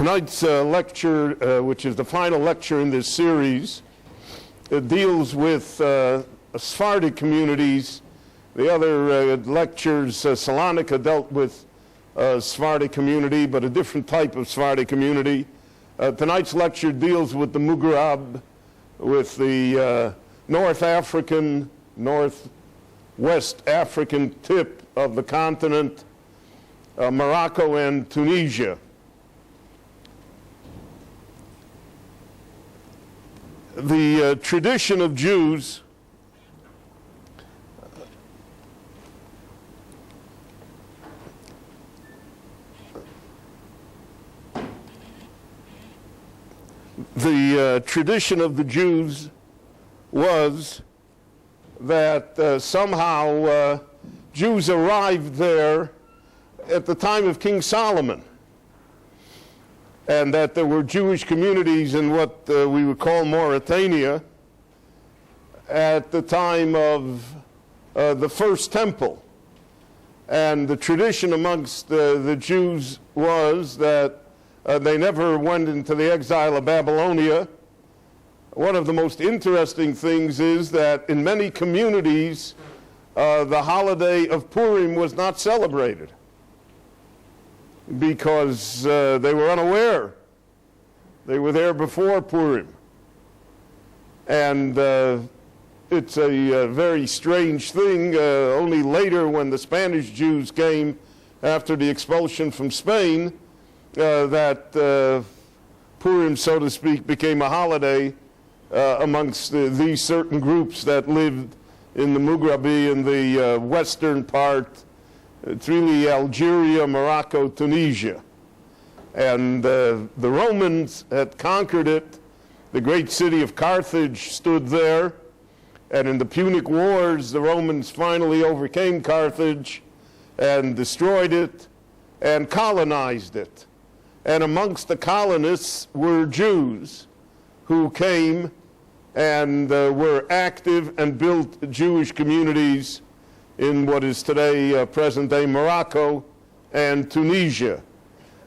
Tonight's lecture, which is the final lecture in this series, deals with Sephardic communities. The other lectures, Salonika dealt with Sephardic community, but a different type of Sephardic community. Tonight's lecture deals with the Mughrab, with the North African, Northwest African tip of the continent, Morocco and Tunisia. The tradition of Jews tradition of the Jews was that somehow Jews arrived there at the time of King Solomon, and that there were Jewish communities in what we would call Mauritania at the time of the first temple. And the tradition amongst the Jews was that they never went into the exile of Babylonia. One of the most interesting things is that in many communities the holiday of Purim was not celebrated, because they were unaware. They were there before Purim. And it's a very strange thing. Only later, when the Spanish Jews came after the expulsion from Spain, that Purim, so to speak, became a holiday amongst these certain groups that lived in the Mughrabi in the western part. It's really Algeria, Morocco, Tunisia. And the Romans had conquered it. The great city of Carthage stood there. And in the Punic Wars, the Romans finally overcame Carthage and destroyed it and colonized it. And amongst the colonists were Jews who came and were active and built Jewish communities in what is today present-day Morocco and Tunisia.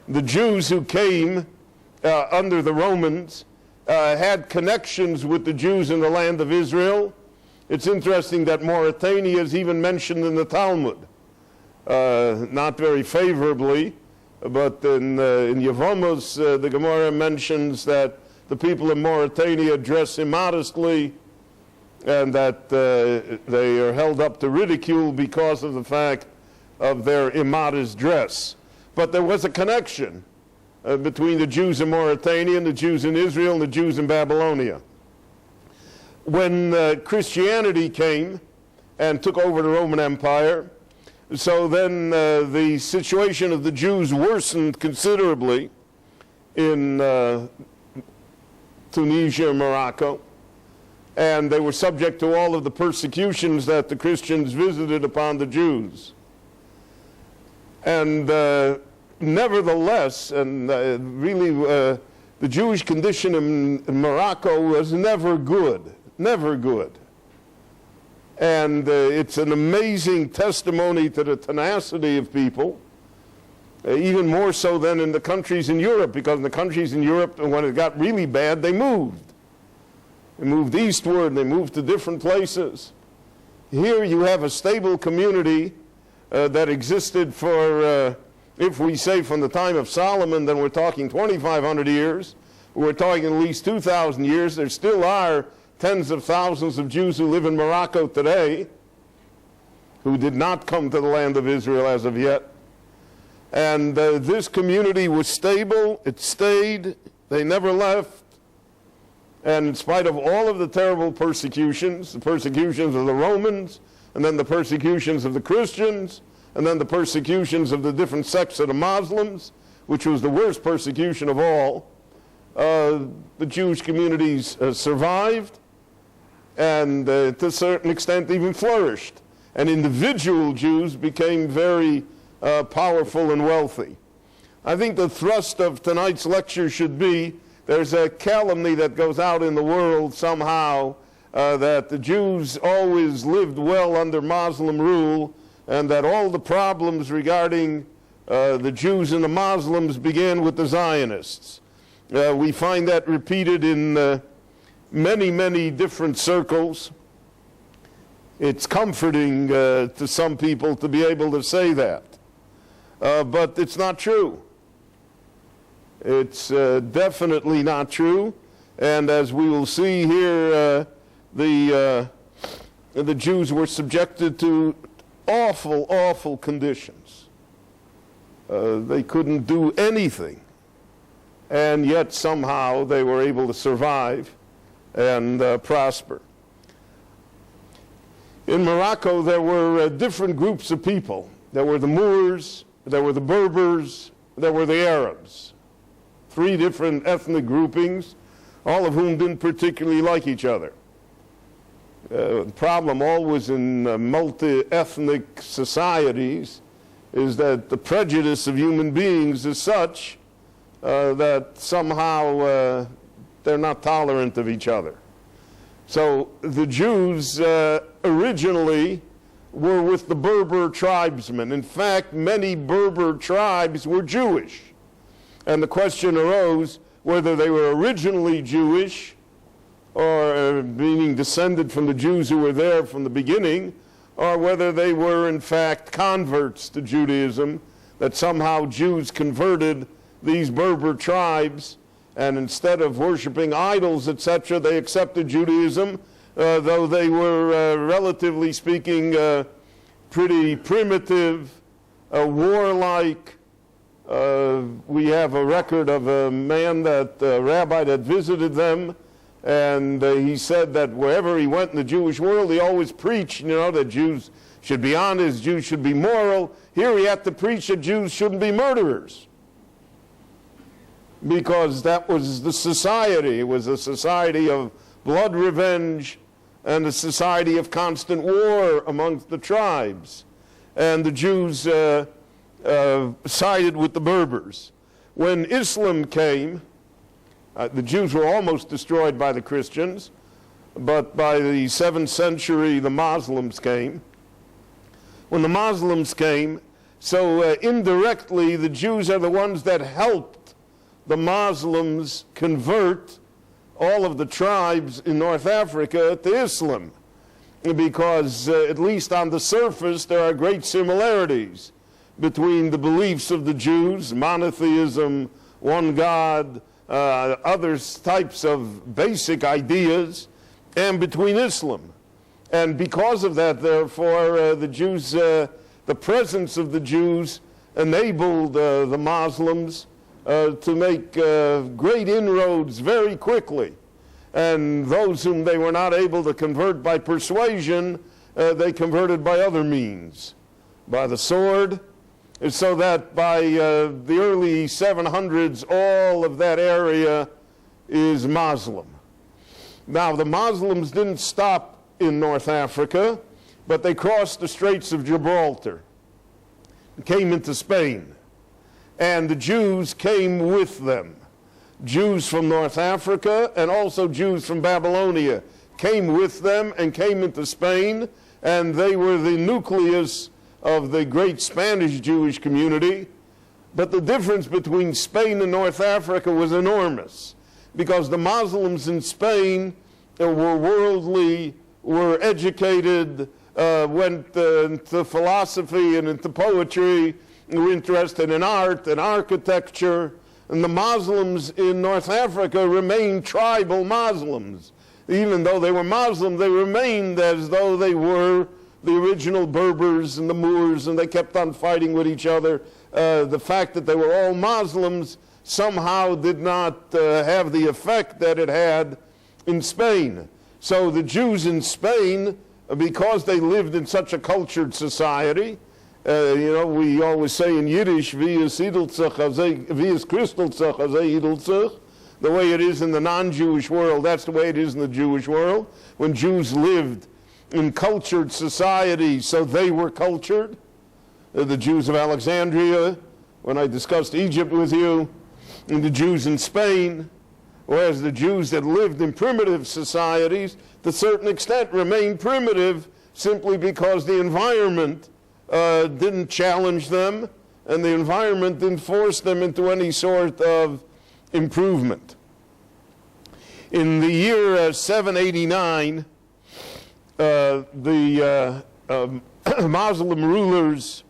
The Jews who came under the Romans had connections with the Jews in the land of Israel. It's interesting that Mauritania is even mentioned in the Talmud, not very favorably, but in Yevamos, the Gemara mentions that the people of Mauritania dress immodestly, and that they are held up to ridicule because of the fact of their immodest dress. But there was a connection between the Jews in Mauritania and the Jews in Israel and the Jews in Babylonia. When Christianity came and took over the Roman Empire, so then the situation of the Jews worsened considerably in Tunisia and Morocco. And they were subject to all of the persecutions that the Christians visited upon the Jews. And nevertheless, and really the Jewish condition in Morocco was never good, never good. And it's an amazing testimony to the tenacity of people, even more so than in the countries in Europe, because in the countries in Europe, when it got really bad, they moved. They moved eastward, they moved to different places. Here you have a stable community that existed for, if we say from the time of Solomon, then we're talking 2,500 years. We're talking at least 2,000 years. There still are tens of thousands of Jews who live in Morocco today who did not come to the land of Israel as of yet. And this community was stable, it stayed, they never left. And in spite of all of the terrible persecutions, the persecutions of the Romans, and then the persecutions of the Christians, and then the persecutions of the different sects of the Muslims, which was the worst persecution of all, the Jewish communities survived, and to a certain extent even flourished. And individual Jews became very powerful and wealthy. I think the thrust of tonight's lecture should be, there's a calumny that goes out in the world somehow that the Jews always lived well under Muslim rule, and that all the problems regarding The Jews and the Muslims began with the Zionists. We find that repeated in many, many different circles. It's comforting to some people to be able to say that. But it's not true. It's definitely not true. And as we will see here, the Jews were subjected to awful, awful conditions. They couldn't do anything. And yet somehow they were able to survive and prosper. In Morocco, there were different groups of people. There were the Moors, there were the Berbers, there were the Arabs. 3 different ethnic groupings, all of whom didn't particularly like each other. The problem always in multi-ethnic societies is that the prejudice of human beings is such that somehow they're not tolerant of each other. So the Jews originally were with the Berber tribesmen. In fact, many Berber tribes were Jewish. And the question arose whether they were originally Jewish, or meaning descended from the Jews who were there from the beginning, or whether they were in fact converts to Judaism, that somehow Jews converted these Berber tribes, and instead of worshiping idols, etc., they accepted Judaism, though they were, relatively speaking, pretty primitive, warlike. We have a record of a man that a rabbi that visited them, and he said that wherever he went in the Jewish world, he always preached, that Jews should be honest, Jews should be moral. Here he had to preach that Jews shouldn't be murderers, because that was the society. It was a society of blood revenge and a society of constant war amongst the tribes. And the Jews sided with the Berbers. When Islam came, the Jews were almost destroyed by the Christians, but by the 7th century the Muslims came. When the Muslims came, so indirectly the Jews are the ones that helped the Muslims convert all of the tribes in North Africa to Islam, because at least on the surface there are great similarities between the beliefs of the Jews, monotheism, one God, other types of basic ideas, and between Islam. And because of that, therefore, the Jews, the presence of the Jews enabled the Muslims to make great inroads very quickly. And those whom they were not able to convert by persuasion, they converted by other means, by the sword, so that by the early 700s, all of that area is Muslim. Now, the Muslims didn't stop in North Africa, but they crossed the Straits of Gibraltar and came into Spain. And the Jews came with them. Jews from North Africa and also Jews from Babylonia came with them and came into Spain, and they were the nucleus of the great Spanish Jewish community. But the difference between Spain and North Africa was enormous, because the Muslims in Spain were worldly, were educated, went into philosophy and into poetry, were interested in art and architecture. And the Muslims in North Africa remained tribal Muslims. Even though they were Muslim, they remained as though they were the original Berbers and the Moors, and they kept on fighting with each other. The fact that they were all Muslims somehow did not have the effect that it had in Spain. So the Jews in Spain, because they lived in such a cultured society, we always say in Yiddish, wie es Christel sich, as edelt sich. The way it is in the non-Jewish world, that's the way it is in the Jewish world. When Jews lived in cultured society, so they were cultured. The Jews of Alexandria, when I discussed Egypt with you, and the Jews in Spain, whereas the Jews that lived in primitive societies, to a certain extent, remained primitive simply because the environment didn't challenge them. and the environment didn't force them into any sort of improvement. In the year 789, the Muslim rulers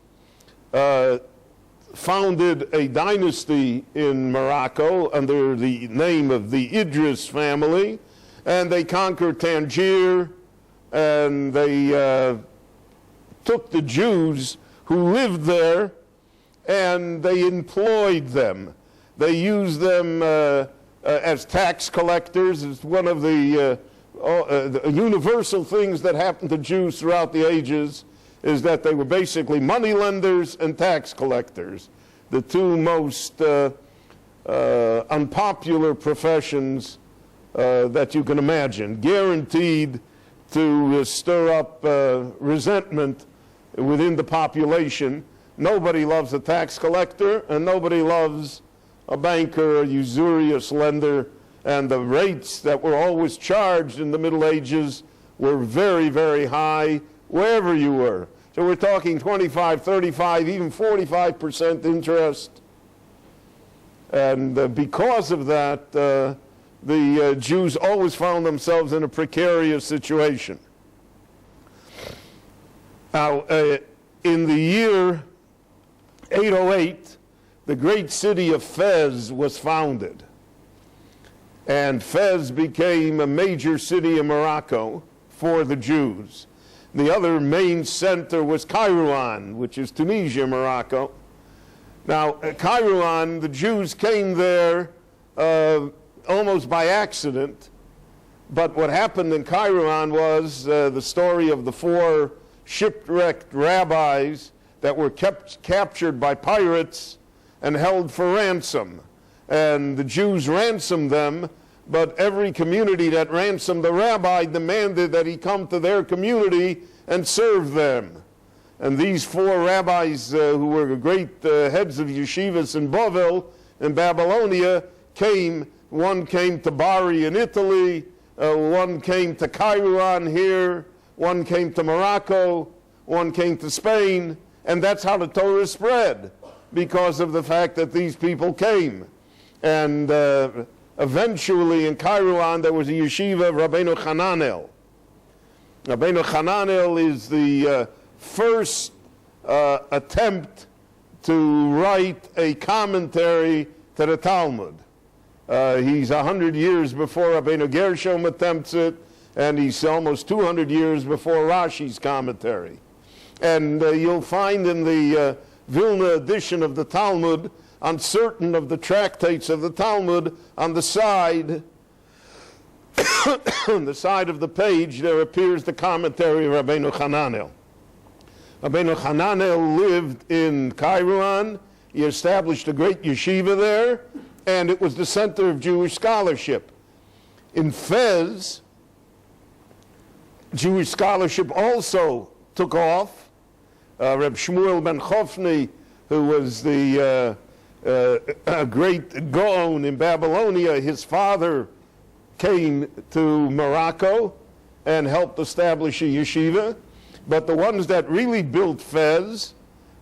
founded a dynasty in Morocco under the name of the Idris family, and they conquered Tangier, and they took the Jews who lived there and they employed them. They used them as tax collectors. It's one of the universal things that happened to Jews throughout the ages, is that they were basically money lenders and tax collectors, the two most unpopular professions that you can imagine, guaranteed to stir up resentment within the population. Nobody loves a tax collector, and nobody loves a banker, a usurious lender, and the rates that were always charged in the Middle Ages were very, very high wherever you were. So we're talking 25, 35, even 45% interest. And because of that, the Jews always found themselves in a precarious situation. Now, in the year 808, the great city of Fez was founded. And Fez became a major city in Morocco for the Jews. The other main center was Kairouan, which is Tunisia, Morocco. Now, Kairouan, the Jews came there almost by accident. But what happened in Kairouan was the story of the 4 shipwrecked rabbis that were captured by pirates and held for ransom. And the Jews ransomed them, but every community that ransomed the rabbi demanded that he come to their community and serve them. And these 4 rabbis who were great heads of yeshivas in Bavel, in Babylonia, came. One came to Bari in Italy, one came to Kairouan here, one came to Morocco, one came to Spain, and that's how the Torah spread, because of the fact that these people came. And eventually in Kairouan there was a yeshiva of Rabbeinu Hananel. Rabbeinu Hananel is the first attempt to write a commentary to the Talmud. He's 100 years before Rabbeinu Gershom attempts it, and he's almost 200 years before Rashi's commentary. And you'll find in the Vilna edition of the Talmud, on certain of the tractates of the Talmud, on the side, on the side of the page, there appears the commentary of Rabbeinu Hananel. Rabbeinu Hananel lived in Kairouan. He established a great yeshiva there, and it was the center of Jewish scholarship. In Fez, Jewish scholarship also took off. Reb Shmuel ben Chofni, who was the great Gaon in Babylonia, his father came to Morocco and helped establish a yeshiva. But the ones that really built Fez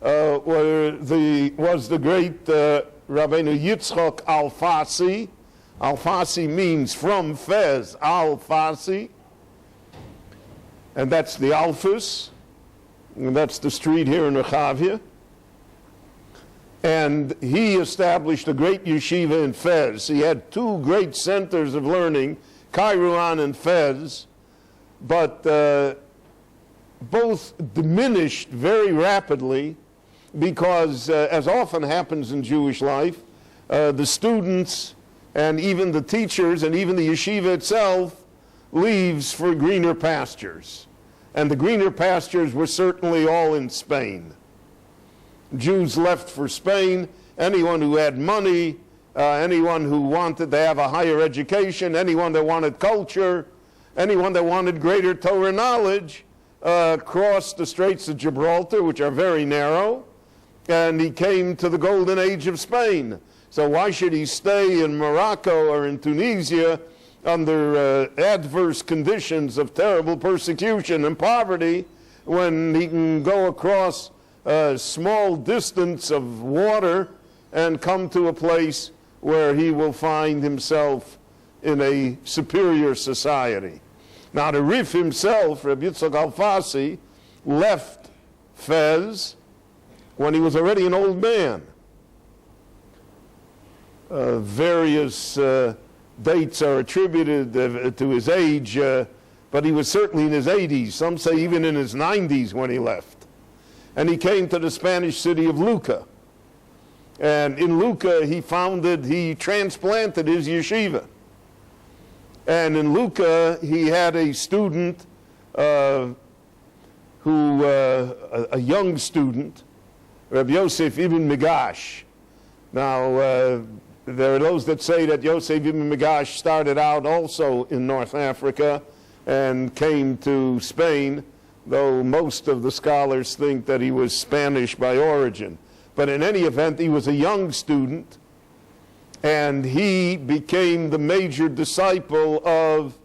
was the great Rabbeinu Yitzchok Al-Fasi. Al-Fasi means from Fez, Al-Fasi. And that's the Alphus. And that's the street here in Rechavia. And he established a great yeshiva in Fez. He had 2 great centers of learning, Kairouan and Fez, but both diminished very rapidly because, as often happens in Jewish life, the students and even the teachers and even the yeshiva itself leaves for greener pastures. And the greener pastures were certainly all in Spain. Jews left for Spain. Anyone who had money, anyone who wanted to have a higher education, anyone that wanted culture, anyone that wanted greater Torah knowledge, crossed the Straits of Gibraltar, which are very narrow, and he came to the golden age of Spain. So why should he stay in Morocco or in Tunisia under adverse conditions of terrible persecution and poverty when he can go across a small distance of water and come to a place where he will find himself in a superior society. Now the Rif himself, Rabbi Yitzchak Alfasi, left Fez when he was already an old man. Various dates are attributed to his age, but he was certainly in his 80s. Some say even in his 90s when he left. And he came to the Spanish city of Lucca. And in Lucca he transplanted his yeshiva. And in Lucca he had a student a young student, Rabbi Yosef ibn Migash. Now, there are those that say that Yosef ibn Migash started out also in North Africa and came to Spain, though most of the scholars think that he was Spanish by origin. But in any event, he was a young student, and he became the major disciple of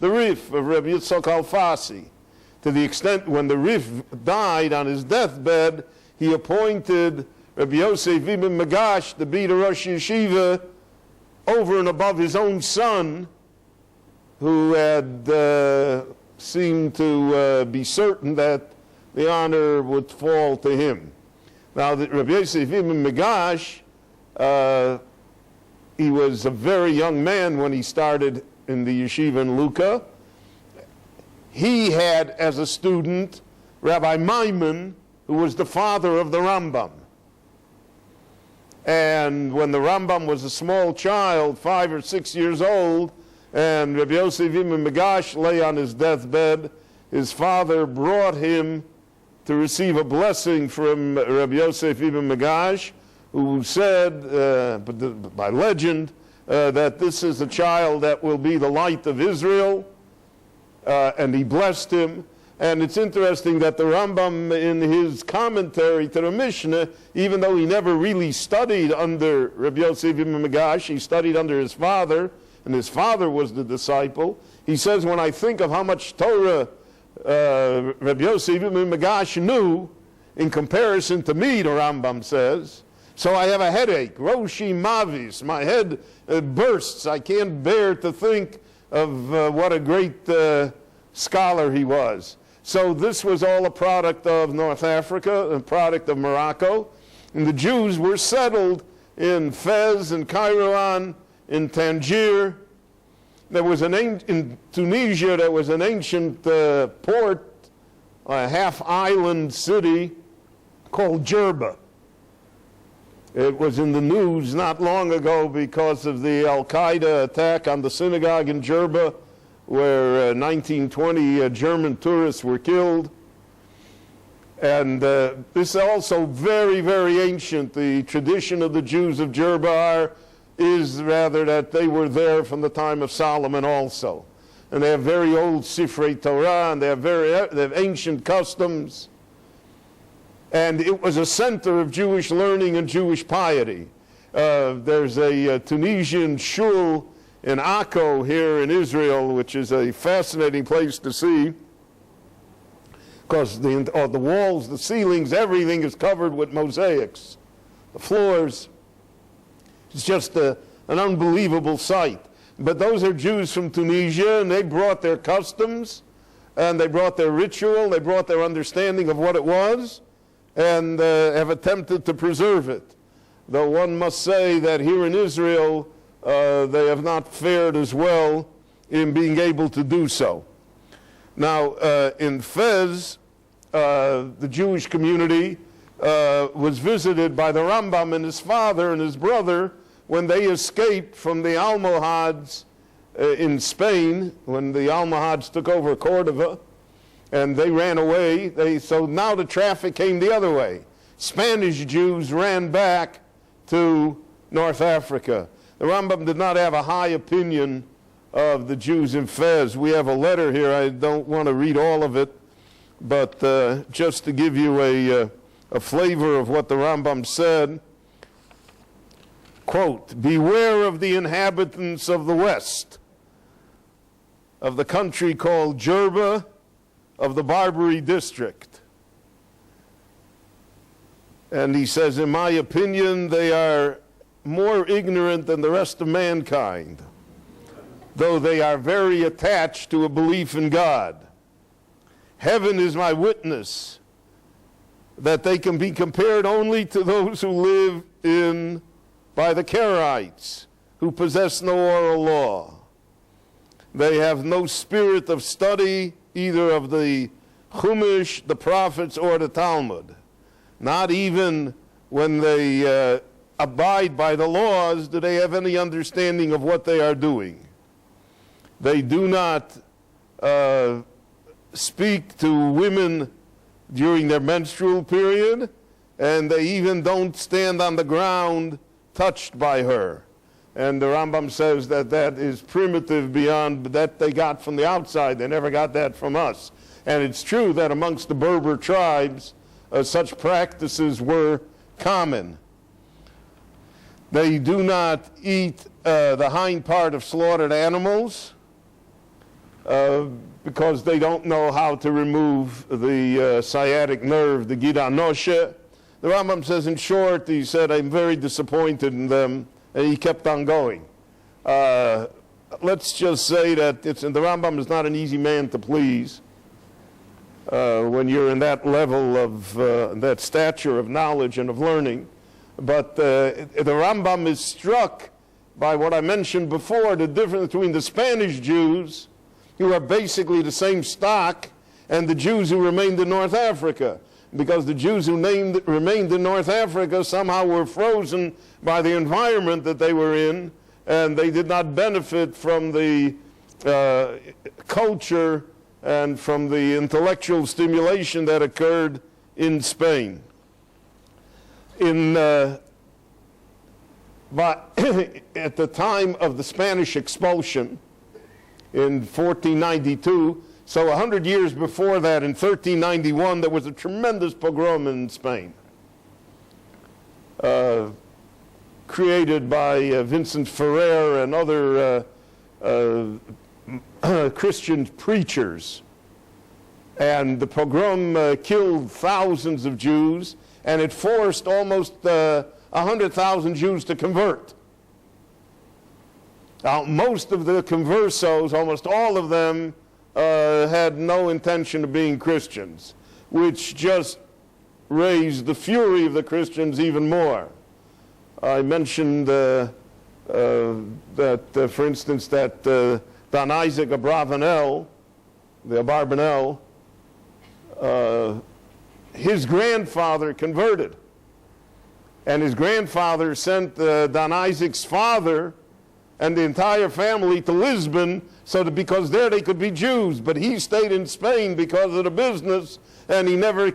the Rif, of Rabbi Yitzchak Alfasi, to the extent when the Rif died on his deathbed, he appointed Rabbi Yosef ibn Migash to be the Rosh Yeshiva over and above his own son, who had seemed to be certain that the honor would fall to him. Now, Rabbi Yosef ibn Migash, he was a very young man when he started in the yeshiva in Lucca. He had as a student Rabbi Maimon, who was the father of the Rambam. And when the Rambam was a small child, 5 or 6 years old, and Rabbi Yosef ibn Migash lay on his deathbed, his father brought him to receive a blessing from Rabbi Yosef ibn Migash, who said, by legend, that this is a child that will be the light of Israel, and he blessed him. And it's interesting that the Rambam, in his commentary to the Mishnah, even though he never really studied under Rabbi Yosef ibn Migash, he studied under his father, and his father was the disciple. He says, when I think of how much Torah Rabbi Yosef ibn Migash knew in comparison to me, the Rambam says, so I have a headache, Roshi Mavis, my head bursts. I can't bear to think of what a great scholar he was. So this was all a product of North Africa, a product of Morocco. And the Jews were settled in Fez, in Kairouan, in Tangier. There was in Tunisia, there was an ancient port, a half-island city called Jerba. It was in the news not long ago because of the Al-Qaeda attack on the synagogue in Jerba, where 1920 German tourists were killed. And this is also very, very ancient. The tradition of the Jews of Jerba is rather that they were there from the time of Solomon also. And they have very old Sifrei Torah, and they have ancient customs. And it was a center of Jewish learning and Jewish piety. There's a Tunisian shul in Akko here in Israel, which is a fascinating place to see, because the walls, the ceilings, everything is covered with mosaics. The floors, it's just an unbelievable sight. But those are Jews from Tunisia, and they brought their customs, and they brought their ritual, they brought their understanding of what it was, and have attempted to preserve it. Though one must say that here in Israel, they have not fared as well in being able to do so. Now, in Fez, the Jewish community was visited by the Rambam and his father and his brother when they escaped from the Almohads in Spain, when the Almohads took over Cordova, and they ran away. So now the traffic came the other way. Spanish Jews ran back to North Africa. The Rambam did not have a high opinion of the Jews in Fez. We have a letter here. I don't want to read all of it, but just to give you a flavor of what the Rambam said. Quote, "Beware of the inhabitants of the West, of the country called Jerba, of the Barbary district. And he says, in my opinion, they are more ignorant than the rest of mankind, though they are very attached to a belief in God. Heaven is my witness that they can be compared only to those who live by the Karaites, who possess no oral law. They have no spirit of study, either of the Chumash, the prophets, or the Talmud. Not even when they abide by the laws do they have any understanding of what they are doing. They do not speak to women during their menstrual period, and they even don't stand on the ground touched by her. And the Rambam says that that is primitive beyond that they got from the outside. They never got that from us. And it's true that amongst the Berber tribes, such practices were common. They do not eat the hind part of slaughtered animals because they don't know how to remove the sciatic nerve, the gidanoshe. The Rambam says, in short, he said, I'm very disappointed in them, and he kept on going. Let's just say that the Rambam is not an easy man to please. When you're in that level of that stature of knowledge and of learning. But the Rambam is struck by what I mentioned before, the difference between the Spanish Jews, who are basically the same stock, and the Jews who remained in North Africa. Because the Jews who remained in North Africa somehow were frozen by the environment that they were in, and they did not benefit from the culture and from the intellectual stimulation that occurred in Spain. At the time of the Spanish expulsion in 1492, so 100 years before that, in 1391, there was a tremendous pogrom in Spain, created by Vincent Ferrer and other Christian preachers. And the pogrom killed thousands of Jews, and it forced almost 100,000 Jews to convert. Now, most of the conversos, almost all of them, had no intention of being Christians, which just raised the fury of the Christians even more. I mentioned that, for instance, that Don Isaac Abravanel, the Abarbanel, his grandfather converted. And his grandfather sent Don Isaac's father and the entire family to Lisbon because there they could be Jews. But he stayed in Spain because of the business, and he never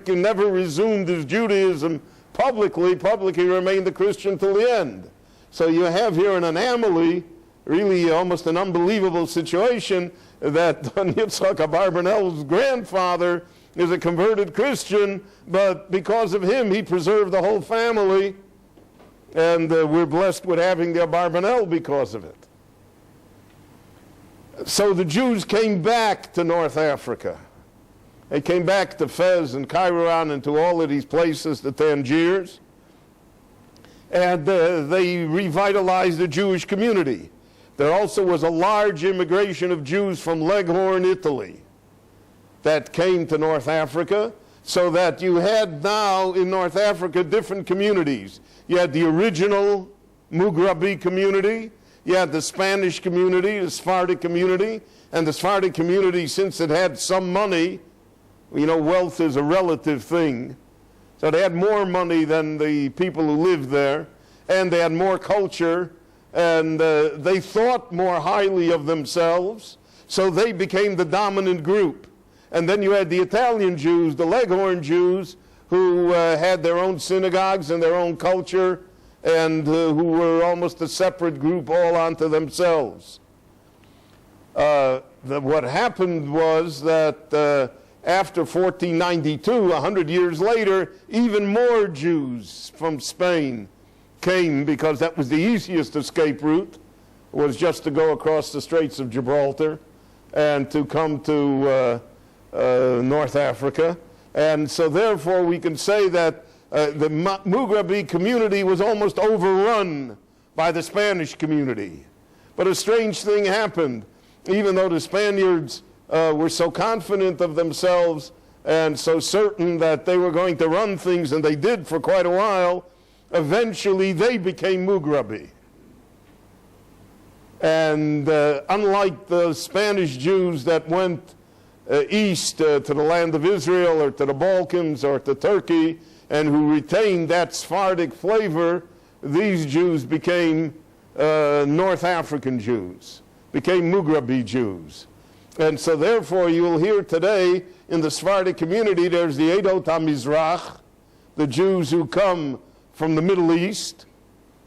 resumed his Judaism publicly. Publicly remained a Christian till the end. So you have here an anomaly, really almost an unbelievable situation, that Don Yitzchak Abarbanel's grandfather is a converted Christian, but because of him, he preserved the whole family, and we're blessed with having the Abarbanel because of it. So the Jews came back to North Africa. They came back to Fez and Kairouan and to all of these places, the Tangiers, and they revitalized the Jewish community. There also was a large immigration of Jews from Leghorn, Italy, that came to North Africa, so that you had now in North Africa different communities. You had the original Mughrabi community, you had the Spanish community, the Sephardic community, and the Sephardic community, since it had some money, you know, wealth is a relative thing, so they had more money than the people who lived there, and they had more culture, and they thought more highly of themselves, so they became the dominant group. And then you had the Italian Jews, the Leghorn Jews, who had their own synagogues and their own culture, and who were almost a separate group all unto themselves. What happened was that after 1492, 100 years later, even more Jews from Spain came, because that was the easiest escape route, was just to go across the Straits of Gibraltar and to come to North Africa. And so therefore we can say that the Mughrabi community was almost overrun by the Spanish community. But a strange thing happened. Even though the Spaniards were so confident of themselves and so certain that they were going to run things, and they did for quite a while, eventually they became Mughrabi. And unlike the Spanish Jews that went east to the land of Israel or to the Balkans or to Turkey and who retained that Sephardic flavor, these Jews became North African Jews, became Mughrabi Jews. And so therefore you will hear today in the Sephardic community there's the Edot HaMizrach, the Jews who come from the Middle East,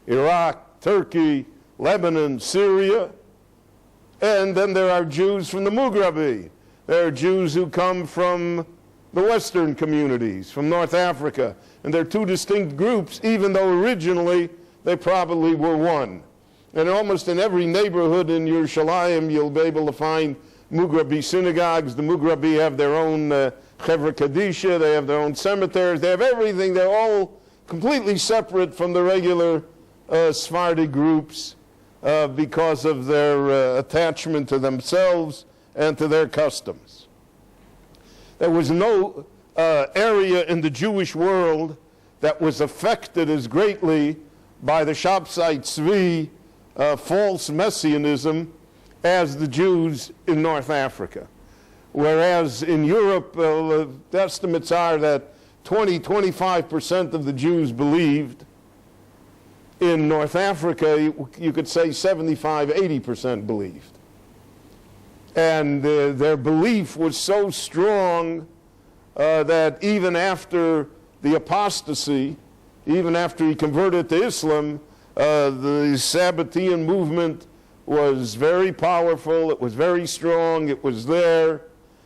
Iraq, Turkey, Lebanon, Syria, and then there are Jews from the Mughrabi. There are Jews who come from the Western communities, from North Africa. And they're two distinct groups, even though originally they probably were one. And almost in every neighborhood in Yerushalayim, you'll be able to find Mughrabi synagogues. The Mughrabi have their own Chevra Kadisha, they have their own cemeteries, they have everything. They're all completely separate from the regular Sephardic groups because of their attachment to themselves and to their customs. There was no area in the Jewish world that was affected as greatly by the Shabsai Tzvi false messianism as the Jews in North Africa. Whereas in Europe, the estimates are that 20-25% of the Jews believed. In North Africa, you could say 75-80% believed. And their belief was so strong that even after the apostasy, even after he converted to Islam, the Sabbatean movement was very powerful, it was very strong, it was there,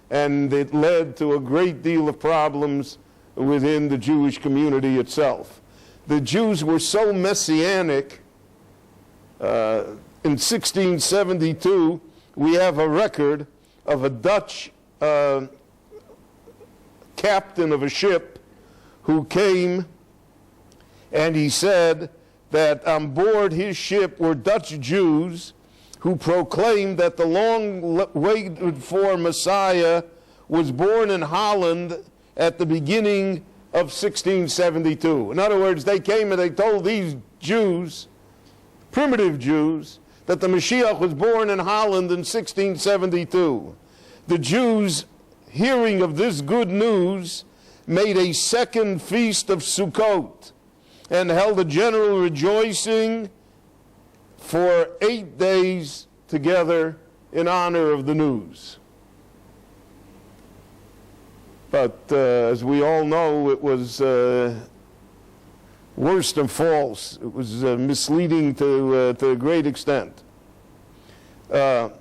and it led to a great deal of problems within the Jewish community itself. The Jews were so messianic. In 1672, we have a record of a Dutch captain of a ship who came, and he said that on board his ship were Dutch Jews who proclaimed that the long-waited-for Messiah was born in Holland at the beginning of 1672. In other words, they came and they told these Jews, primitive Jews, that the Mashiach was born in Holland in 1672. The Jews, hearing of this good news, made a second feast of Sukkot and held a general rejoicing for 8 days together in honor of the news. But as we all know, it was worse than false. It was misleading to a great extent. The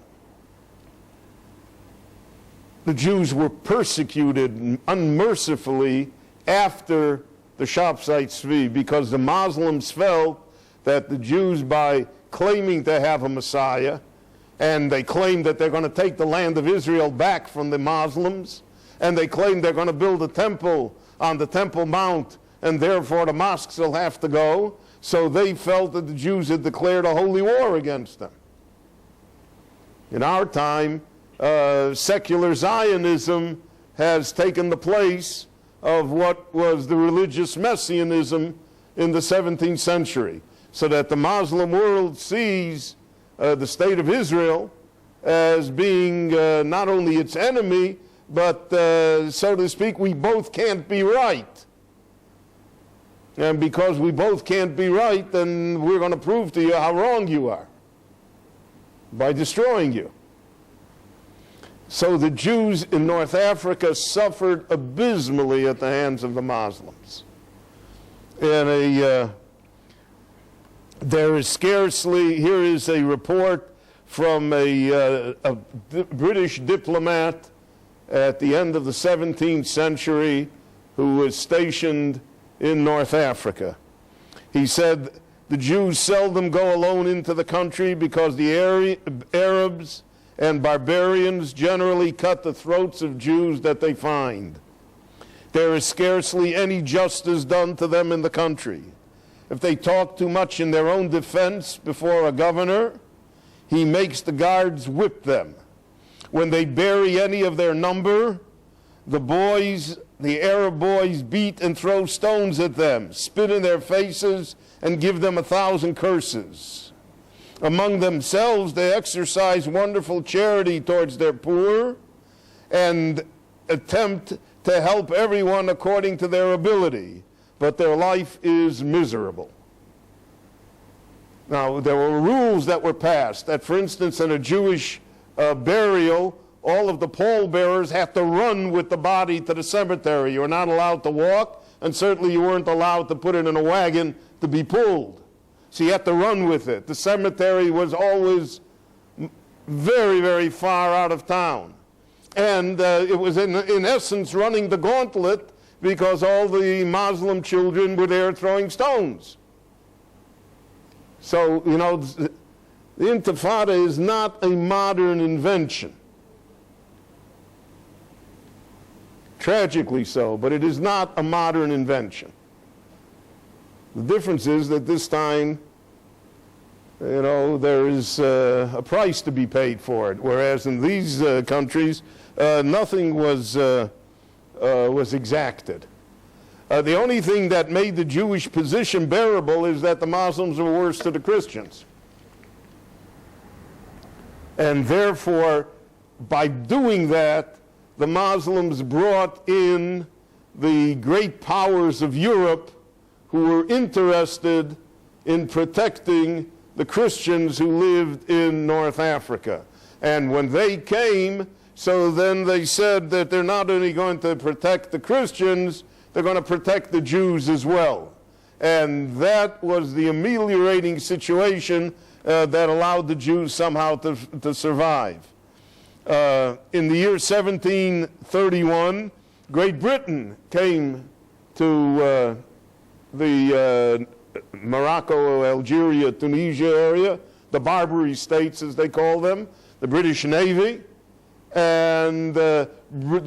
Jews were persecuted unmercifully after the Shabsai Tzvi because the Muslims felt that the Jews, by claiming to have a Messiah, and they claimed that they're going to take the land of Israel back from the Muslims, and they claim they're going to build a temple on the Temple Mount, and therefore the mosques will have to go. So they felt that the Jews had declared a holy war against them. In our time, secular Zionism has taken the place of what was the religious messianism in the 17th century, so that the Muslim world sees the state of Israel as being not only its enemy, but, so to speak, we both can't be right. And because we both can't be right, then we're going to prove to you how wrong you are by destroying you. So the Jews in North Africa suffered abysmally at the hands of the Muslims. And there is scarcely, here is a report from a British diplomat at the end of the 17th century who was stationed in North Africa. He said, the Jews seldom go alone into the country because the Arabs and barbarians generally cut the throats of Jews that they find. There is scarcely any justice done to them in the country. If they talk too much in their own defense before a governor, he makes the guards whip them. When they bury any of their number, the Arab boys beat and throw stones at them, spit in their faces, and give them 1,000 curses. Among themselves, they exercise wonderful charity towards their poor and attempt to help everyone according to their ability, but their life is miserable. Now, there were rules that were passed that, for instance, in a Jewish burial, all of the pallbearers have to run with the body to the cemetery. You were not allowed to walk, and certainly you weren't allowed to put it in a wagon to be pulled. So you had to run with it. The cemetery was always very, very far out of town. And it was in essence running the gauntlet because all the Muslim children were there throwing stones. So, you know, the Intifada is not a modern invention. Tragically so, but it is not a modern invention. The difference is that this time, you know, there is a price to be paid for it, whereas in these countries, nothing was exacted. The only thing that made the Jewish position bearable is that the Muslims were worse to the Christians. And therefore, by doing that, the Muslims brought in the great powers of Europe who were interested in protecting the Christians who lived in North Africa. And when they came, so then they said that they're not only going to protect the Christians, they're going to protect the Jews as well. And that was the ameliorating situation that allowed the Jews somehow to survive. In the year 1731, Great Britain came to the Morocco, Algeria, Tunisia area, the Barbary states as they call them, the British Navy, and the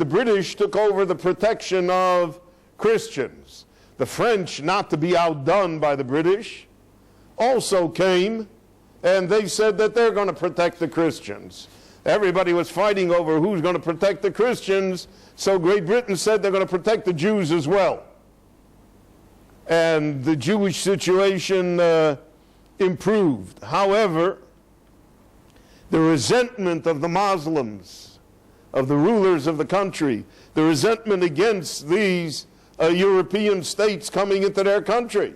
British took over the protection of Christians. The French, not to be outdone by the British, also came, and they said that they're going to protect the Christians. Everybody was fighting over who's going to protect the Christians, so Great Britain said they're going to protect the Jews as well. And the Jewish situation improved. However, the resentment of the Muslims, of the rulers of the country, the resentment against these European states coming into their country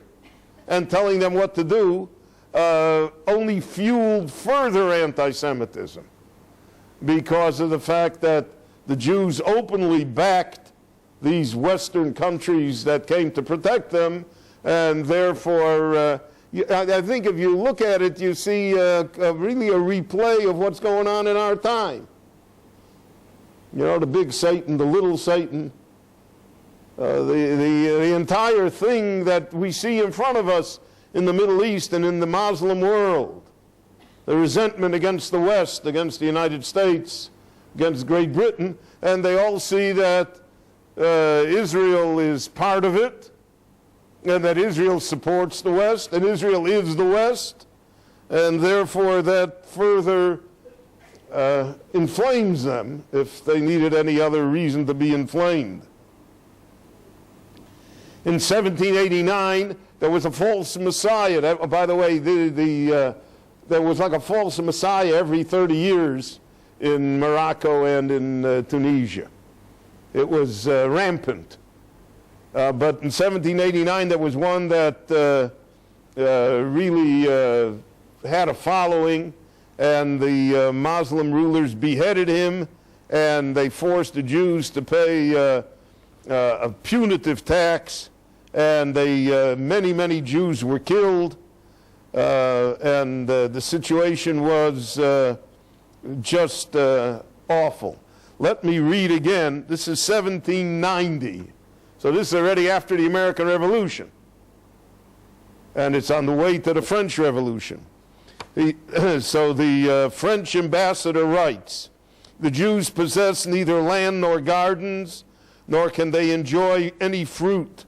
and telling them what to do, only fueled further anti-Semitism, because of the fact that the Jews openly backed these Western countries that came to protect them, and therefore, I think if you look at it, you see really a replay of what's going on in our time. You know, the big Satan, the little Satan, the entire thing that we see in front of us in the Middle East and in the Muslim world. The resentment against the West, against the United States, against Great Britain, and they all see that Israel is part of it, and that Israel supports the West, and Israel is the West, and therefore that further inflames them if they needed any other reason to be inflamed. In 1789, there was a false Messiah. By the way, there was like a false Messiah every 30 years in Morocco and in Tunisia. It was rampant. But in 1789, there was one that really had a following, and the Muslim rulers beheaded him, and they forced the Jews to pay a punitive tax, and many Jews were killed, and the situation was just awful. Let me read again. This is 1790. So this is already after the American Revolution. And it's on the way to the French Revolution. So the French ambassador writes, "The Jews possess neither land nor gardens, nor can they enjoy any fruit.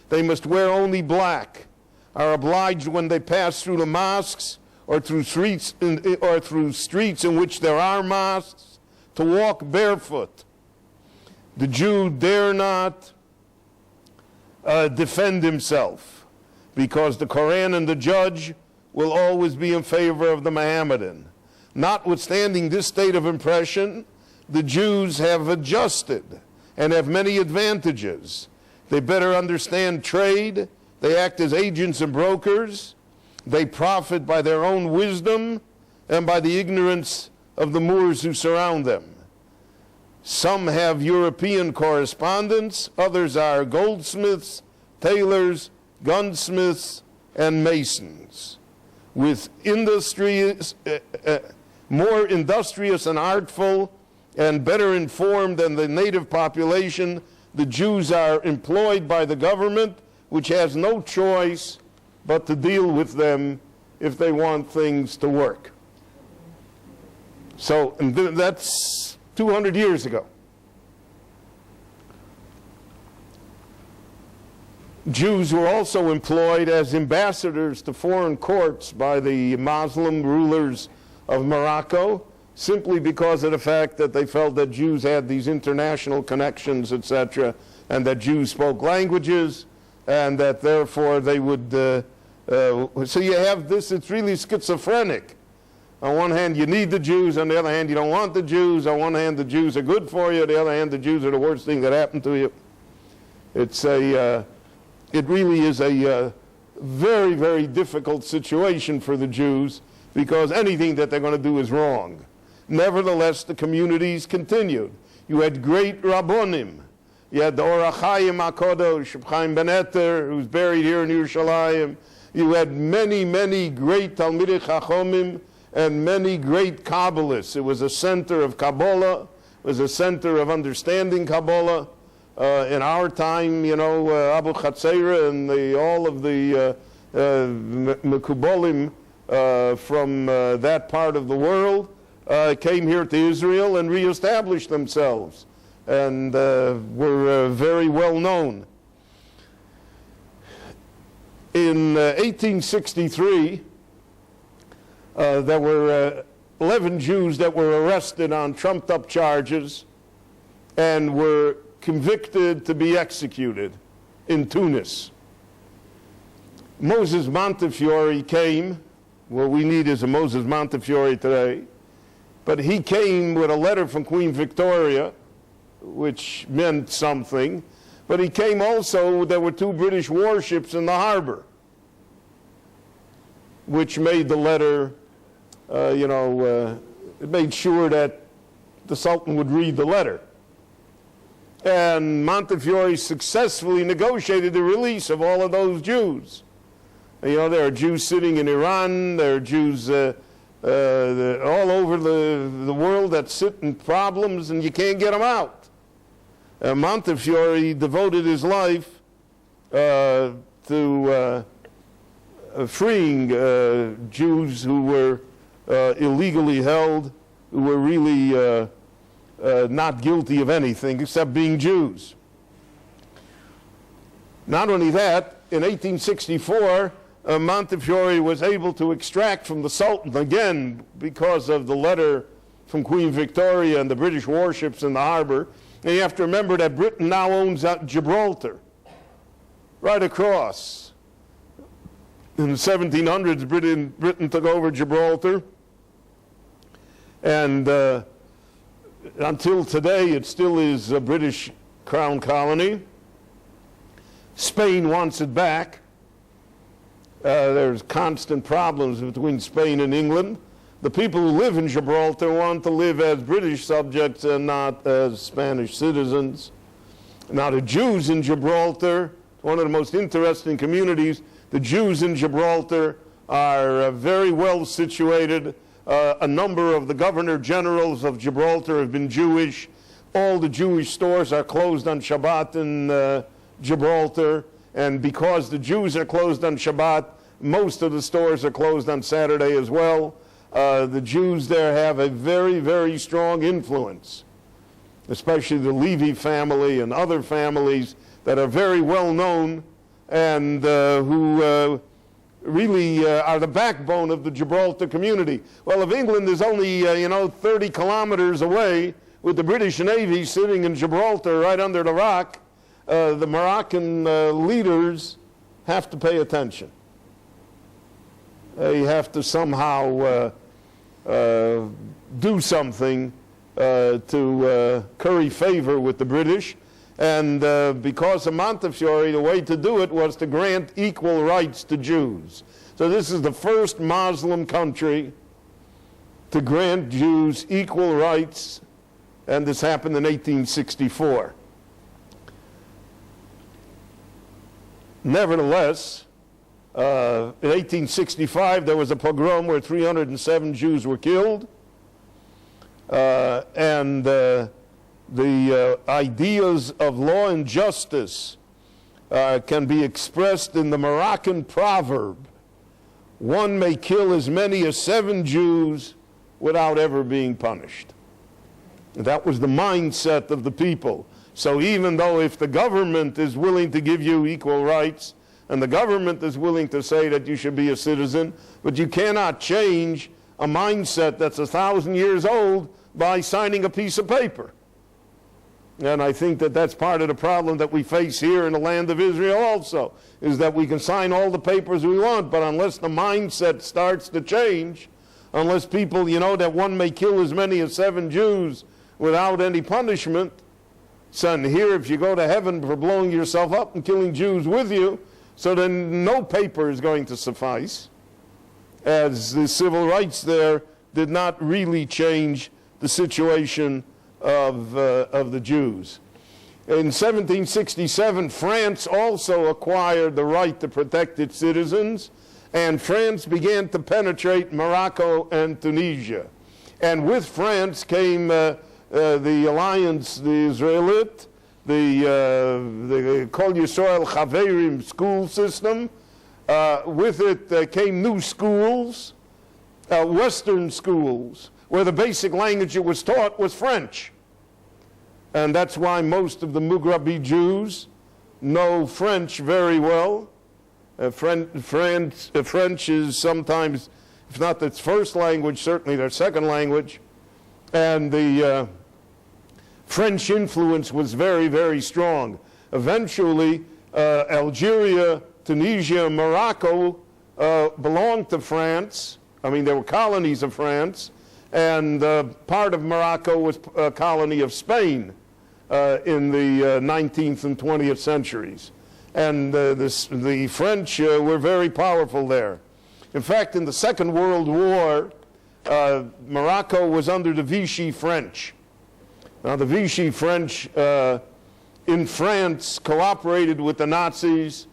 They must wear only black, are obliged when they pass through the mosques or through streets in which there are mosques to walk barefoot. The Jew dare not defend himself, because the Quran and the judge will always be in favor of the Mohammedan. Notwithstanding this state of impression, the Jews have adjusted and have many advantages. They better understand trade, they act as agents and brokers, they profit by their own wisdom and by the ignorance of the Moors who surround them. Some have European correspondents, others are goldsmiths, tailors, gunsmiths, and masons. With industries, more industrious and artful and better informed than the native population, the Jews are employed by the government, which has no choice but to deal with them if they want things to work. So that's 200 years ago. Jews were also employed as ambassadors to foreign courts by the Muslim rulers of Morocco, simply because of the fact that they felt that Jews had these international connections, etc., and that Jews spoke languages, and that therefore they would... so you have this, it's really schizophrenic. On one hand, you need the Jews. On the other hand, you don't want the Jews. On one hand, the Jews are good for you. On the other hand, the Jews are the worst thing that happened to you. It's a... it really is a very, very difficult situation for the Jews, because anything that they're going to do is wrong. Nevertheless, the communities continued. You had great Rabbonim. You had the Or HaChaim HaKadosh, Chaim Ben Eter, who's buried here in Yerushalayim. You had many, many great Talmidei Chachomim and many great Kabbalists. It was a center of Kabbalah. It was a center of understanding Kabbalah. In our time, you know, Abu Chatzera and all of the Mekubolim from that part of the world came here to Israel and reestablished themselves, and were very well known. In 1863, there were 11 Jews that were arrested on trumped-up charges and were convicted to be executed in Tunis. Moses Montefiore came. What we need is a Moses Montefiore today. But he came with a letter from Queen Victoria, which meant something. But he came also, there were 2 British warships in the harbor, which made the letter, it made sure that the Sultan would read the letter. And Montefiore successfully negotiated the release of all of those Jews. You know, there are Jews sitting in Iran, there are Jews all over the world that sit in problems and you can't get them out. Montefiore devoted his life to freeing Jews who were illegally held, who were really not guilty of anything except being Jews. Not only that, in 1864, Montefiore was able to extract from the Sultan, again because of the letter from Queen Victoria and the British warships in the harbor. And you have to remember that Britain now owns Gibraltar, right across. In the 1700s, Britain took over Gibraltar, and until today, it still is a British crown colony. Spain wants it back. There's constant problems between Spain and England. The people who live in Gibraltar want to live as British subjects and not as Spanish citizens. Now, the Jews in Gibraltar, one of the most interesting communities, the Jews in Gibraltar are very well situated. A number of the governor generals of Gibraltar have been Jewish. All the Jewish stores are closed on Shabbat in Gibraltar. And because the Jews are closed on Shabbat, most of the stores are closed on Saturday as well. The Jews there have a very, very strong influence. especially the Levy family and other families that are very well known and who really are the backbone of the Gibraltar community. Well, if England is only 30 kilometers away, with the British Navy sitting in Gibraltar right under the rock, the Moroccan leaders have to pay attention. They have to somehow do something to curry favor with the British. And because of Montefiore, the way to do it was to grant equal rights to Jews. So this is the first Muslim country to grant Jews equal rights, and this happened in 1864. Nevertheless, in 1865 there was a pogrom where 307 Jews were killed, and the ideas of law and justice can be expressed in the Moroccan proverb, one may kill as many as 7 Jews without ever being punished. That was the mindset of the people. So even though if the government is willing to give you equal rights, and the government is willing to say that you should be a citizen, but you cannot change a mindset that's 1,000 years old by signing a piece of paper. And I think that that's part of the problem that we face here in the land of Israel also, is that we can sign all the papers we want, but unless the mindset starts to change, unless people, that one may kill as many as 7 Jews without any punishment, son, here if you go to heaven for blowing yourself up and killing Jews with you, so then no paper is going to suffice, as the civil rights there did not really change the situation of the Jews. In 1767, France also acquired the right to protect its citizens, and France began to penetrate Morocco and Tunisia. And with France came the alliance, the Israelite, the Kol Yisrael Chaverim school system. With it came new schools, Western schools, where the basic language that was taught was French. And that's why most of the Mughrabi Jews know French very well. French is sometimes, if not its first language, certainly their second language. And the French influence was very, very strong. Eventually, Algeria, Tunisia, Morocco belonged to France. I mean, they were colonies of France. And part of Morocco was a colony of Spain in the 19th and 20th centuries. And the French were very powerful there. In fact, in the Second World War, Morocco was under the Vichy French. Now, the Vichy French in France cooperated with the Nazis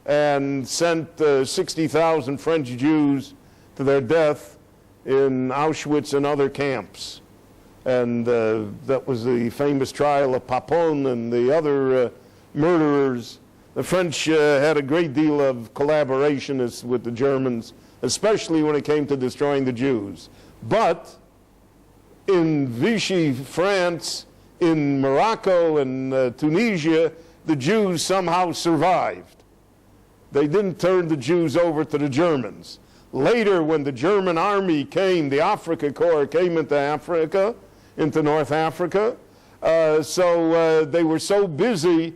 and sent 60,000 French Jews to their death in Auschwitz and other camps. And that was the famous trial of Papon and the other murderers. The French had a great deal of collaboration with the Germans, especially when it came to destroying the Jews. But in Vichy France, in Morocco and Tunisia, the Jews somehow survived. They didn't turn the Jews over to the Germans. Later, when the German army came, the Africa Corps came into Africa, into North Africa, so they were so busy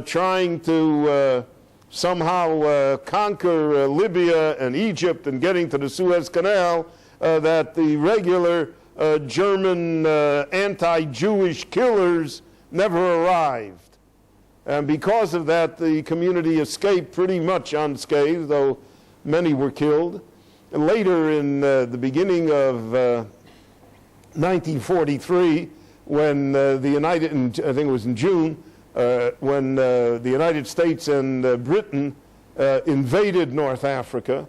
trying to somehow conquer Libya and Egypt and getting to the Suez Canal that the regular German anti-Jewish killers never arrived. And because of that, the community escaped pretty much unscathed, though many were killed. And later, in the beginning of 1943, when I think it was in June, when the United States and Britain invaded North Africa,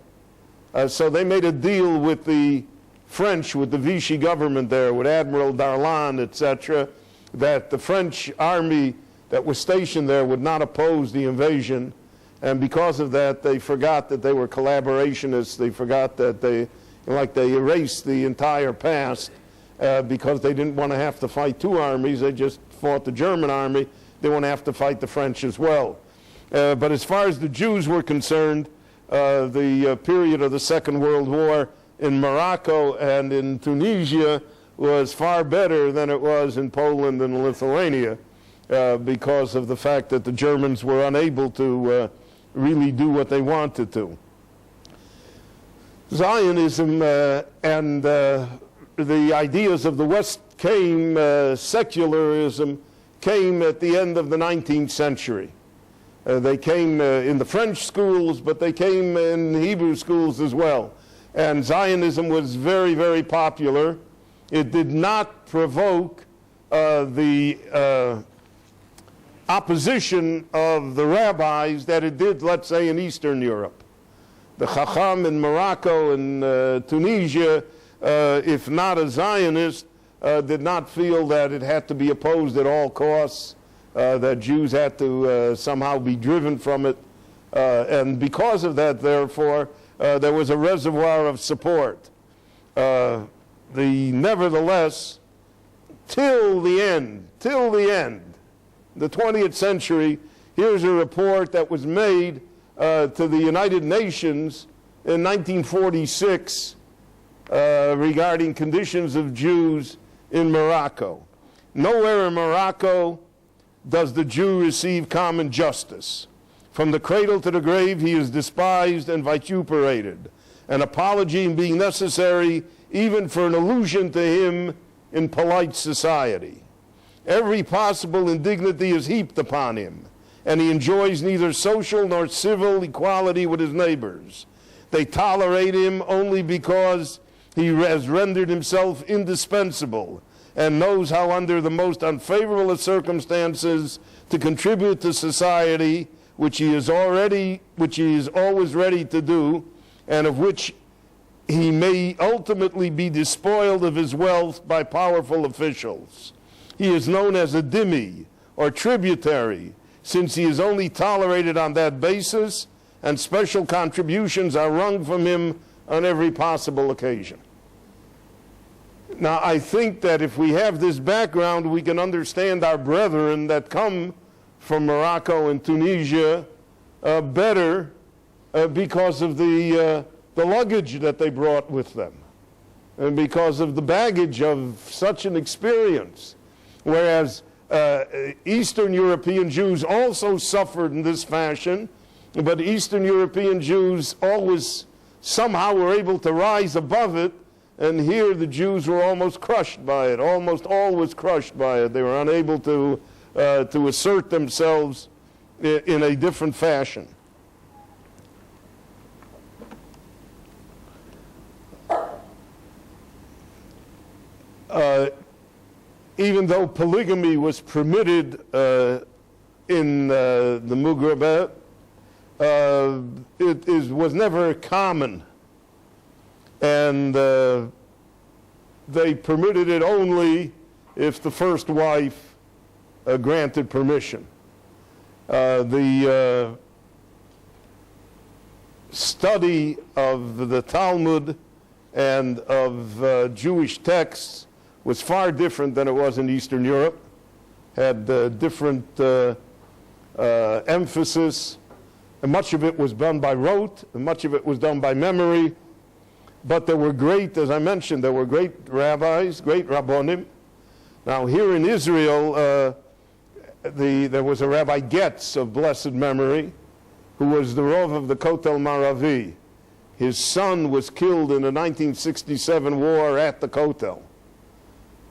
so they made a deal with the French, with the Vichy government there, with Admiral Darlan, etc., that the French army that was stationed there would not oppose the invasion. And because of that, they forgot that they were collaborationists. They forgot that they erased the entire past. because they didn't want to have to fight two armies. They just fought the German army. They want to have to fight the French as well. But as far as the Jews were concerned, the period of the Second World War in Morocco and in Tunisia was far better than it was in Poland and Lithuania, because of the fact that the Germans were unable to really do what they wanted to. Zionism and the ideas of the West came, secularism came at the end of the 19th century. They came in the French schools, but they came in Hebrew schools as well. And Zionism was very, very popular. It did not provoke the opposition of the rabbis that it did, let's say, in Eastern Europe. The Chacham in Morocco and Tunisia, if not a Zionist, did not feel that it had to be opposed at all costs, that Jews had to somehow be driven from it. And because of that, therefore, there was a reservoir of support. Nevertheless, till the end, the 20th century, here's a report that was made to the United Nations in 1946 regarding conditions of Jews in Morocco. Nowhere in Morocco does the Jew receive common justice. From the cradle to the grave, he is despised and vituperated, an apology being necessary even for an allusion to him in polite society. Every possible indignity is heaped upon him, and he enjoys neither social nor civil equality with his neighbors. They tolerate him only because he has rendered himself indispensable and knows how under the most unfavorable of circumstances to contribute to society, which he is always ready to do, and of which he may ultimately be despoiled of his wealth by powerful officials. He is known as a dhimmi, or tributary, since he is only tolerated on that basis, and special contributions are wrung from him on every possible occasion. Now, I think that if we have this background, we can understand our brethren that come from Morocco and Tunisia better because of the luggage that they brought with them, and because of the baggage of such an experience. Whereas Eastern European Jews also suffered in this fashion, but Eastern European Jews always somehow were able to rise above it, and here the Jews were almost crushed by it, almost always crushed by it. They were unable to assert themselves in a different fashion. Even though polygamy was permitted in the Maghreb, it was never common, and they permitted it only if the first wife granted permission. The study of the Talmud and of Jewish texts was far different than it was in Eastern Europe, had different emphasis, and much of it was done by rote, and much of it was done by memory. But there were great, as I mentioned, there were great rabbis, great rabbonim. Now here in Israel, there was a Rabbi Getz of blessed memory, who was the Rov of the Kotel Maravi. His son was killed in the 1967 war at the Kotel,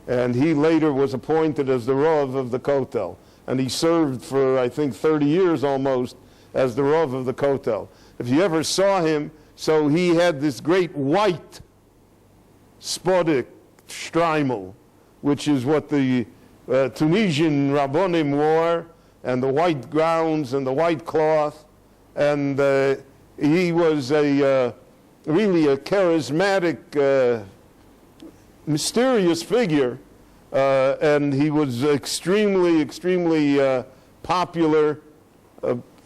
and he later was appointed as the Rov of the Kotel. And he served for, I think, 30 years almost as the Rov of the Kotel. If you ever saw him, so he had this great white spodek shtreimel, which is what the Tunisian Rabbonim wore, and the white gowns and the white cloth. And he was really a charismatic, mysterious figure, and he was extremely, extremely popular,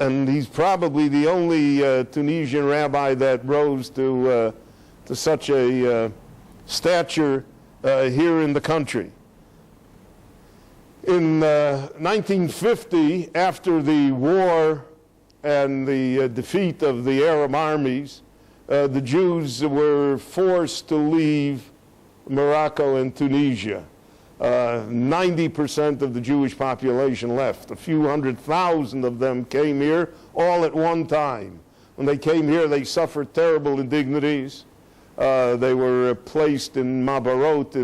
and he's probably the only Tunisian rabbi that rose to such a stature here in the country. In 1950, after the war and the defeat of the Arab armies, the Jews were forced to leave Morocco and Tunisia. 90% of the Jewish population left. A few 100,000 of them came here all at one time. When they came here, they suffered terrible indignities. They were placed in mabarot,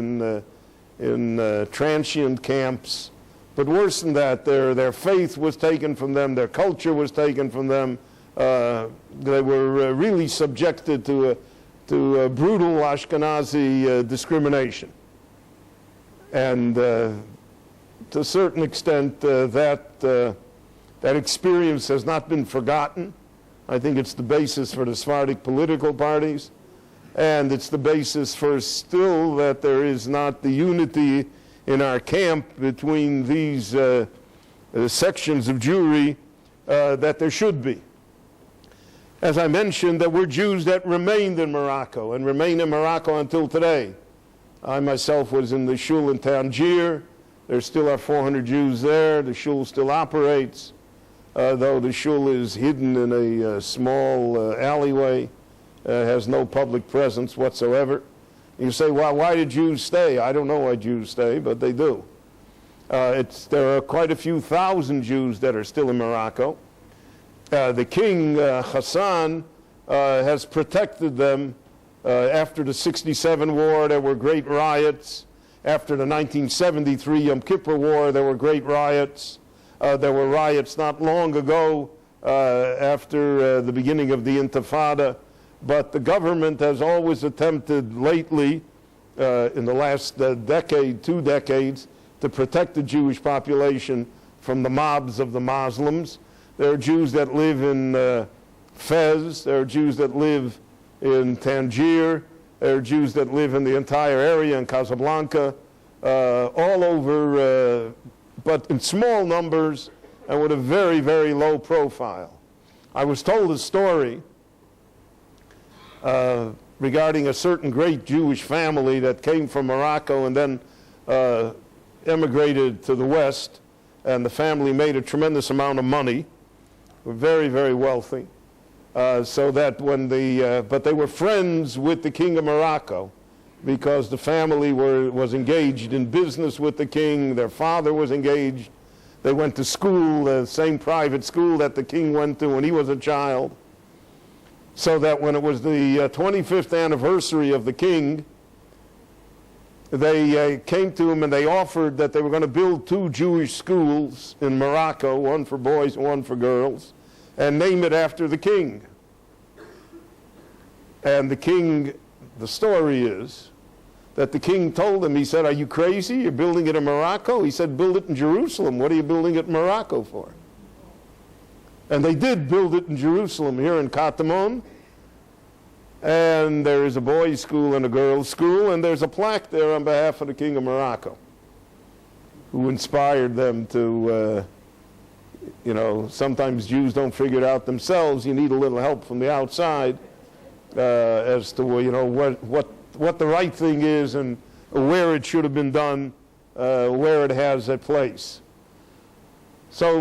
in transient camps. But worse than that, their faith was taken from them, their culture was taken from them. They were really subjected to brutal Ashkenazi discrimination. And to a certain extent, that experience has not been forgotten. I think it's the basis for the Sephardic political parties, and it's the basis for still that there is not the unity in our camp between these sections of Jewry that there should be. As I mentioned, there were Jews that remained in Morocco and remain in Morocco until today. I myself was in the shul in Tangier. There still are 400 Jews there. The shul still operates, though the shul is hidden in a small alleyway, has no public presence whatsoever. You say, well, why did Jews stay? I don't know why Jews stay, but they do. There are quite a few thousand Jews that are still in Morocco. The king, Hassan, has protected them. After the 67 war, there were great riots. After the 1973 Yom Kippur War, there were great riots. There were riots not long ago after the beginning of the Intifada. But the government has always attempted lately, in the last decade, 2 decades, to protect the Jewish population from the mobs of the Muslims. There are Jews that live in Fez. There are Jews that live in Tangier. There are Jews that live in the entire area in Casablanca, all over, but in small numbers and with a very, very low profile. I was told a story regarding a certain great Jewish family that came from Morocco and then emigrated to the West, and the family made a tremendous amount of money. Were very, very wealthy. So that when but they were friends with the king of Morocco because the family was engaged in business with the king. Their father was engaged. They went to school, the same private school that the king went to when he was a child. So that when it was the 25th anniversary of the king, they came to him and they offered that they were going to build 2 Jewish schools in Morocco, one for boys and one for girls, and name it after the king. And the king, the story is that the king told him, he said, "Are you crazy? You're building it in Morocco?" He said, "Build it in Jerusalem. What are you building it in Morocco for?" And they did build it in Jerusalem, here in Katamon. And there is a boys' school and a girls' school, and there's a plaque there on behalf of the king of Morocco, who inspired them to, sometimes Jews don't figure it out themselves. You need a little help from the outside as to, what the right thing is and where it should have been done, where it has a place. So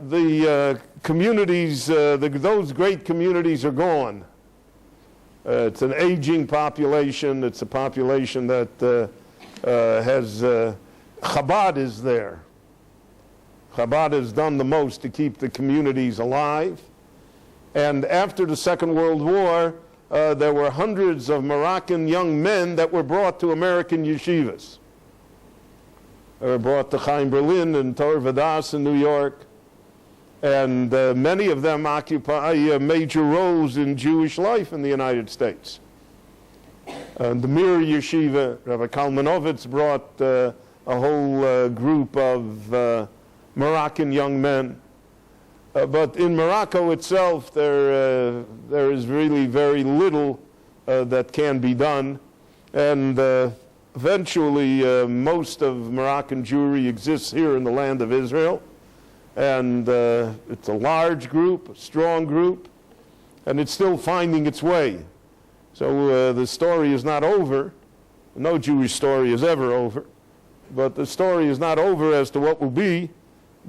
the communities, those great communities are gone. It's an aging population. It's a population that has, Chabad is there. Chabad has done the most to keep the communities alive. And after the Second World War, there were hundreds of Moroccan young men that were brought to American yeshivas. They were brought to Chaim Berlin and Tor Vadas in New York. And many of them occupy major roles in Jewish life in the United States. The Mir Yeshiva, Rabbi Kalmanovitz brought a whole group of Moroccan young men. But in Morocco itself, there is really very little that can be done. And eventually, most of Moroccan Jewry exists here in the land of Israel. And it's a large group, a strong group, and it's still finding its way. So the story is not over. No Jewish story is ever over, but the story is not over as to what will be,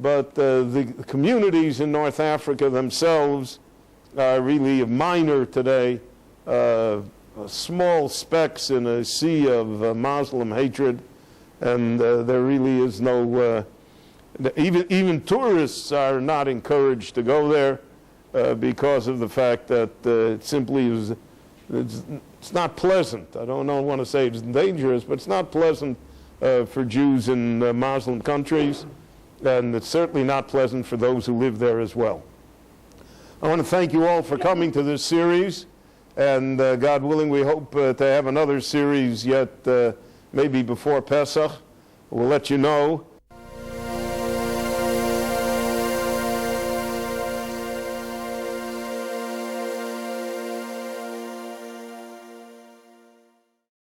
but the communities in North Africa themselves are really minor today, small specks in a sea of Muslim hatred, and there really is no, even tourists are not encouraged to go there because of the fact that it simply is, it's not pleasant. I don't want to say it's dangerous, but it's not pleasant for Jews in Muslim countries, and it's certainly not pleasant for those who live there as well. I want to thank you all for coming to this series, and God willing, we hope to have another series yet maybe before Pesach. We'll let you know.